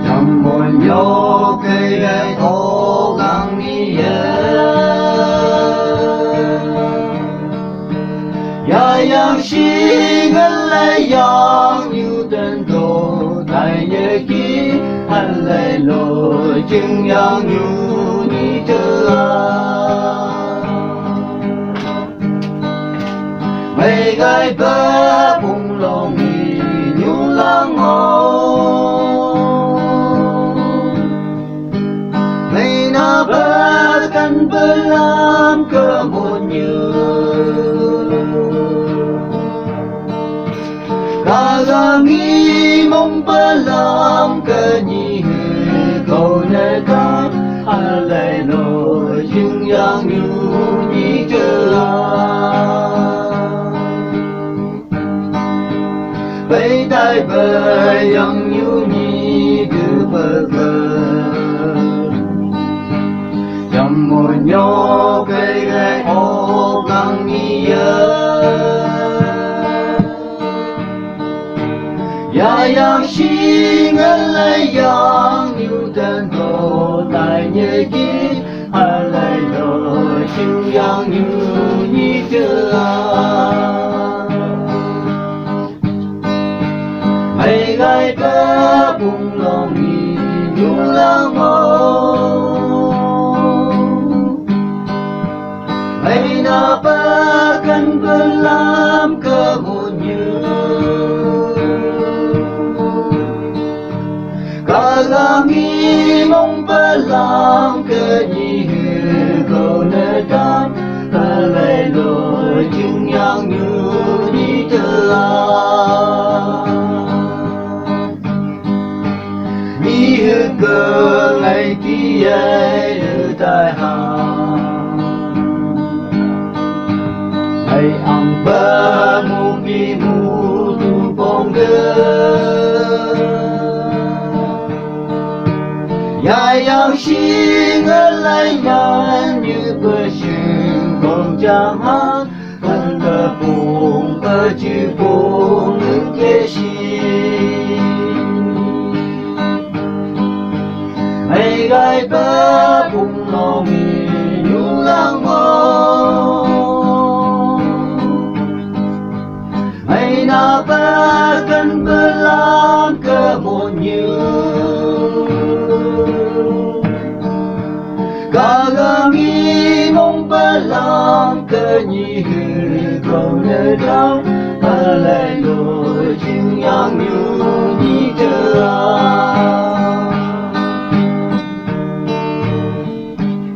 chẳng muốn nhớ cái gai thô gắng đi yang shi gần lại yang như tên đồ tại nhớ ký hắn lại lối chừng yang như đi mấy gai bơ bùng lòng đi như lang mấy na bơ cần bơ làm cơ một như Kagami mong palam kanyi câu nơi ta halay nỗi chừng yang như nhị bay tai bờ yang như nhị cứ bờ chăm một nhau cây gai ô căng nhị yang shi ngân lại yang như tên đồ tại nhớ ký hay lại lời chừng yang như nhị mấy gai bơ bùng lòng nhị như lang mấy na bơ cần bơ làm cơ một như Kagami mong palang kanyi câu nơi ta halay lối chừng yang như đi mi hư cơ ngày kia tai hàng hay ang ba mu bi mu tu bong yang shi ngân lại yang như bờ sương còn chẳng hát thân cờ buồn bờ chữ buồn nước kê shi hay gai bơ bùng lòng như lang hay na bơ cần bơ lang cơ một như Kagami mong palang kanyi câu nơi đó halay lối chừng yang như